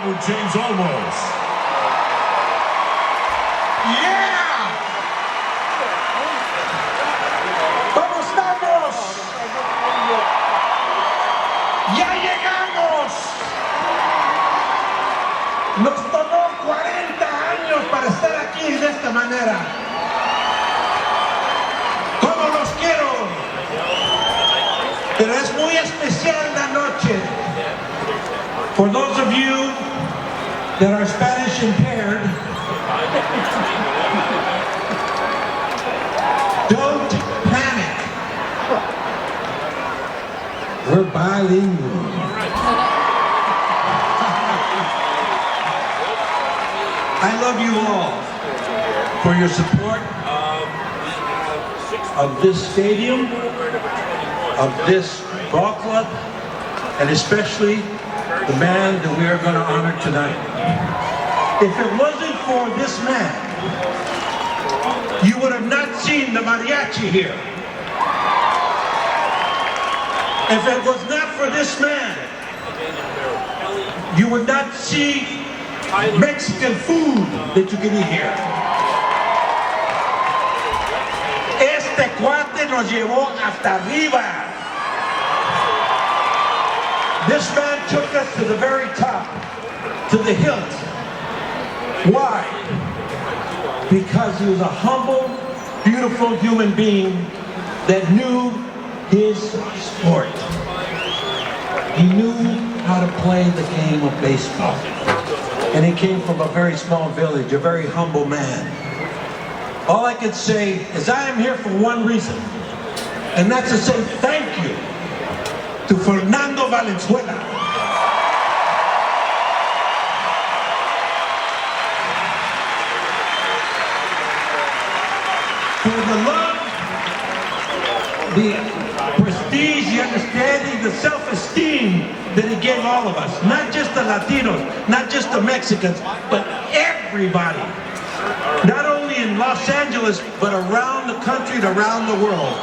Edward James Olmos. ¡Yeah! ¿Cómo estamos? ¡Ya llegamos! Nos tomó 40 años para estar aquí de esta manera. ¡Cómo los quiero! Pero es muy especial la noche. For those of you that are Spanish impaired, don't panic. We're bilingual. I love you all for your support of this stadium, of this ball club, and especially the man that we are going to honor tonight. If it wasn't for this man, you would have not seen the mariachi here. If it was not for this man, you would not see Mexican food that you can eat here. Este cuate nos llevó hasta arriba. This man took us to the very top, to the hilt. Why? Because he was a humble, beautiful human being that knew his sport. He knew how to play the game of baseball. And he came from a very small village, a very humble man. All I could say is I am here for one reason, and that's to say thank you to Fernando Valenzuela. For the love, the prestige, the understanding, the self-esteem that he gave all of us. Not just the Latinos, not just the Mexicans, but everybody. Not only in Los Angeles, but around the country and around the world.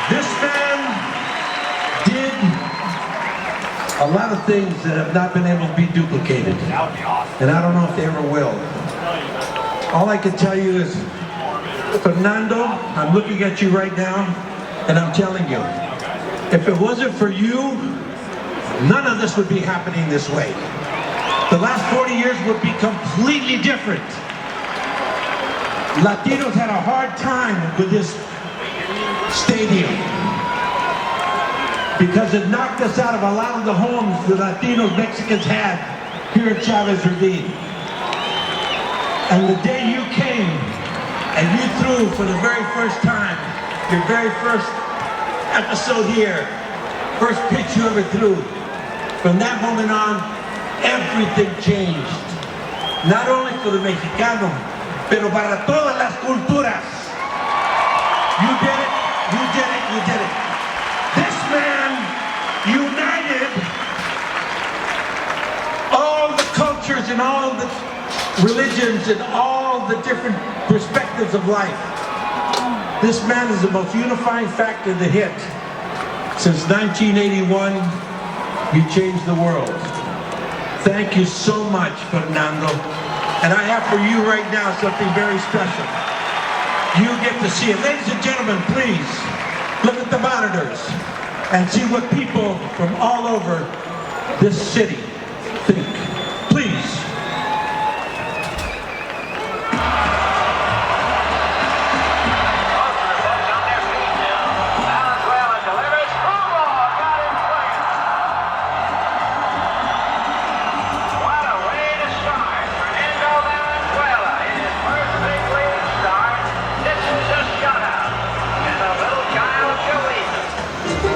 This man did a lot of things that have not been able to be duplicated. And I don't know if they ever will. All I can tell you is, Fernando, I'm looking at you right now, and I'm telling you, if it wasn't for you, none of this would be happening this way. The last 40 years would be completely different. Latinos had a hard time with this stadium because it knocked us out of a lot of the homes the Latinos, Mexicans had here at Chavez Ravine. And the day you came and you threw for the very first time, your very first episode here, first pitch you ever threw, from that moment on, everything changed. Not only for the Mexicano, pero para todas las culturas. You did it, you did it, you did it. This man united all the cultures and all the religions and all the different perspectives of life. This man is the most unifying factor that hit. Since 1981, you changed the world. Thank you so much, Fernando. And I have for you right now something very special. You get to see it. Ladies and gentlemen, please, look at the monitors and see what people from all over this city think. Please.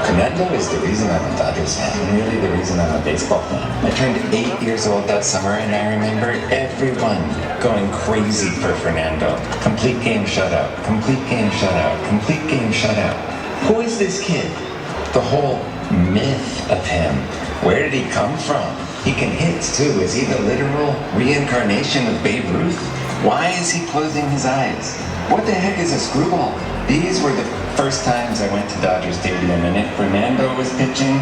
Fernando is the reason I'm a Dodgers fan, and really the reason I'm a baseball fan. I turned 8 years old that summer, and I remember everyone going crazy for Fernando. Complete game shutout, complete game shutout, complete game shutout. Who is this kid? The whole myth of him. Where did he come from? He can hit too. Is he the literal reincarnation of Babe Ruth? Why is he closing his eyes? What the heck is a screwball? These were the First times I went to Dodger Stadium, and if Fernando was pitching,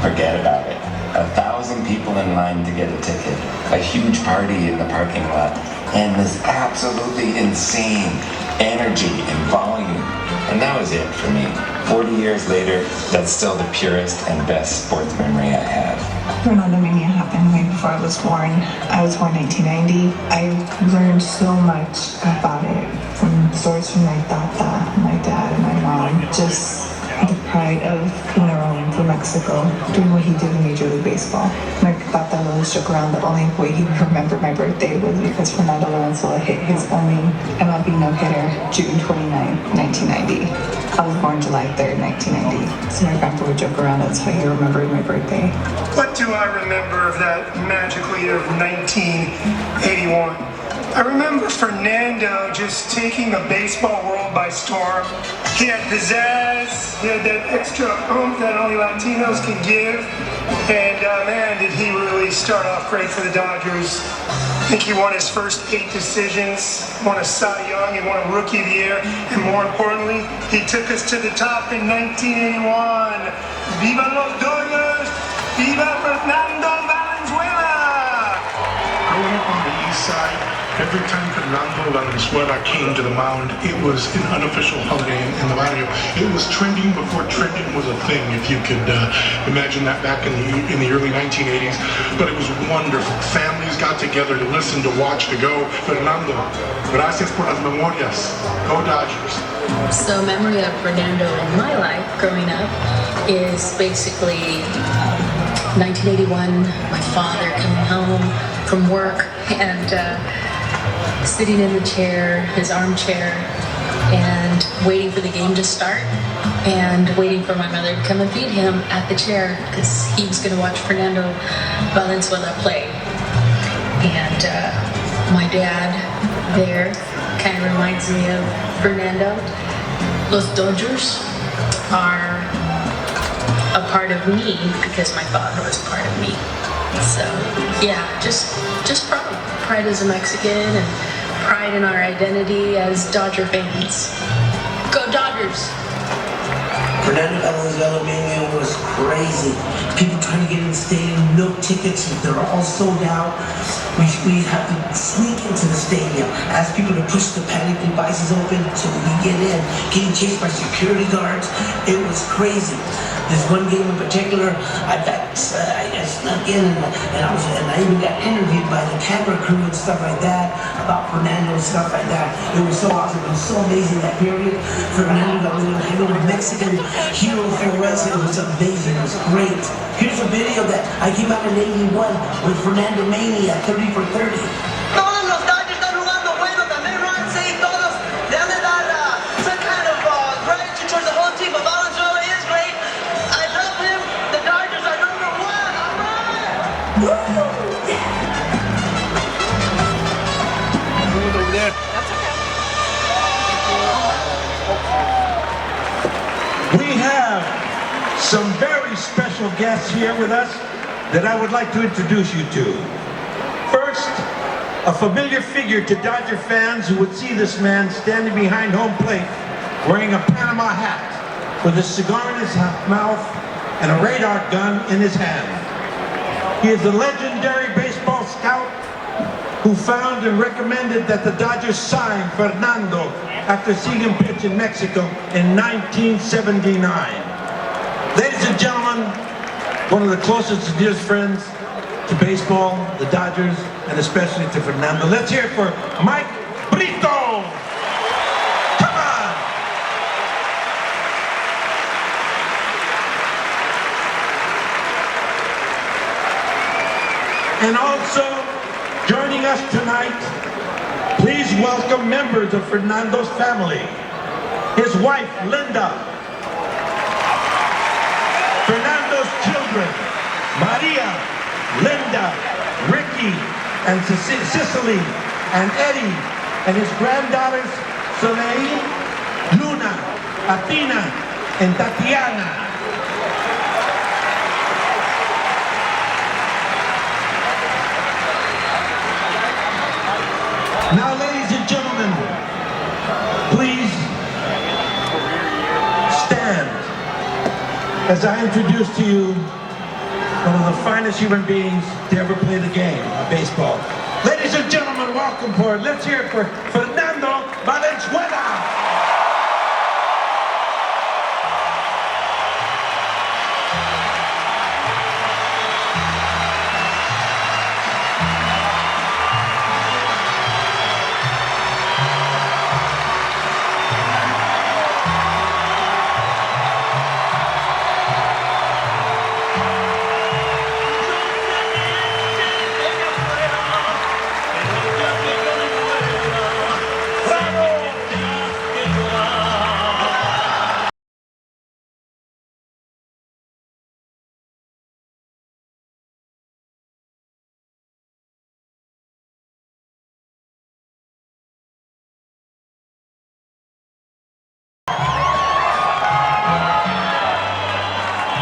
forget about it. 1,000 people in line to get a ticket, a huge party in the parking lot, and this absolutely insane energy and volume. And that was it for me. 40 years later, that's still the purest and best sports memory I have. Fernandomania happened way before I was born. I was born 1990. I learned so much about it from stories from my tata, my dad, and my mom. Just the pride of Fernando from Mexico, doing what he did in Major League Baseball. My tata always joke around the only way he remembered my birthday was because Fernando Valenzuela hit his only MLB no-hitter June 29, 1990. I was born July 3rd, 1990. So my grandpa would joke around, that's how he remembered my birthday. What do I remember of that magical year of 1981? I remember Fernando just taking the baseball world by storm. He had pizzazz, he had that extra oomph that only Latinos can give. And man, did he really start off great for the Dodgers. I think he won his first 8 decisions, won a Cy Young, and won a Rookie of the Year. And more importantly, he took us to the top in 1981. Viva los Dodgers! Viva Fernando Valenzuela! Growing up on the east side, every time Fernando Valenzuela came to the mound, it was an unofficial holiday in the barrio. It was trending before trending was a thing, if you could imagine that back in the early 1980s. But it was wonderful. Families got together to listen, to watch, to go. Fernando, gracias por las memorias. Go Dodgers. So memory of Fernando in my life growing up is basically 1981, my father coming home from work and sitting in the chair, his armchair, and waiting for the game to start and waiting for my mother to come and feed him at the chair because he was going to watch Fernando Valenzuela play. And my dad there kind of reminds me of Fernando. Los Dodgers are a part of me because my father was part of me. So yeah, just pride as a Mexican and pride in our identity as Dodger fans. Go Dodgers! Fernando Valenzuela mania was crazy. People trying to get in the stadium, no tickets, they're all sold out. We have to sneak into the stadium, ask people to push the panic devices open so we can get in, getting chased by security guards. It was crazy. This one game in particular, I snuck in and I even got interviewed by the camera crew and stuff like that about Fernando and stuff like that. It was so awesome. It was so amazing that period. Fernando was a Mexican hero for us. It was amazing. It was great. Here's a video that I came out in '81 with Fernandomania 30 for 30. Todos los Dodgers están jugando bueno también, right? Sí, todos le han de dar some kind of gratitude towards the whole team. But Valenzuela is great. I love him. The Dodgers are number 1. All right. Woo! We have some very special guests here with us that I would like to introduce you to. First, a familiar figure to Dodger fans who would see this man standing behind home plate wearing a Panama hat with a cigar in his mouth and a radar gun in his hand. He is a legendary baseball scout who found and recommended that the Dodgers sign Fernando after seeing him pitch in Mexico in 1979. Ladies and gentlemen, one of the closest and dearest friends to baseball, the Dodgers, and especially to Fernando. Let's hear it for Mike Brito! Come on! And also, joining us tonight, please welcome members of Fernando's family. His wife, Linda. Fernando's children, Maria, Linda, Ricky, and Cicely, and Eddie, and his granddaughters, Soleil, Luna, Athena, and Tatiana. Now, ladies and gentlemen, please As I introduce to you one of the finest human beings to ever play the game of baseball. Ladies and gentlemen, welcome for it. Let's hear it for Fernando Valenzuela.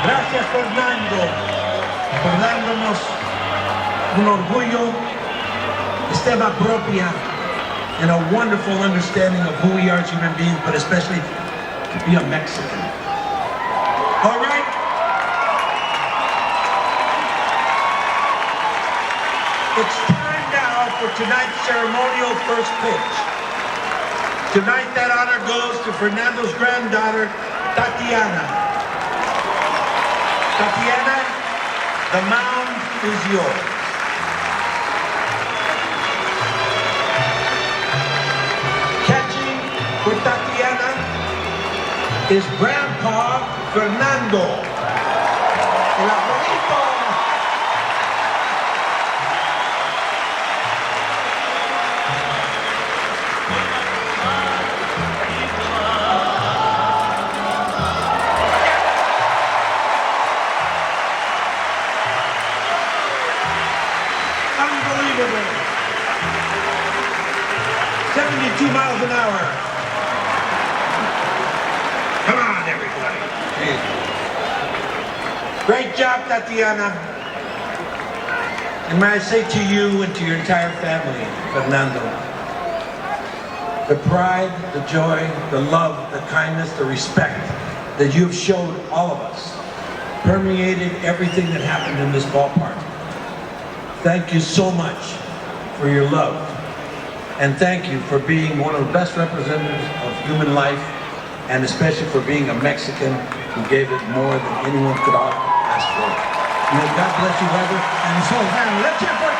Gracias, Fernando, por dándonos un orgullo, estima propia, and a wonderful understanding of who we are as human beings, but especially to be a Mexican. All right? It's time now for tonight's ceremonial first pitch. Tonight, that honor goes to Fernando's granddaughter, Tatiana. Tatiana, the mound is yours. Catching for Tatiana is Grandpa Fernando. El abuelito. Unbelievable. 72 miles an hour. Come on, everybody. Great job, Tatiana. And may I say to you and to your entire family, Fernando, the pride, the joy, the love, the kindness, the respect that you've showed all of us permeated everything that happened in this ballpark. Thank you so much for your love. And thank you for being one of the best representatives of human life, and especially for being a Mexican who gave it more than anyone could ask for. May God bless you, Weber, and his whole family. Let's hear for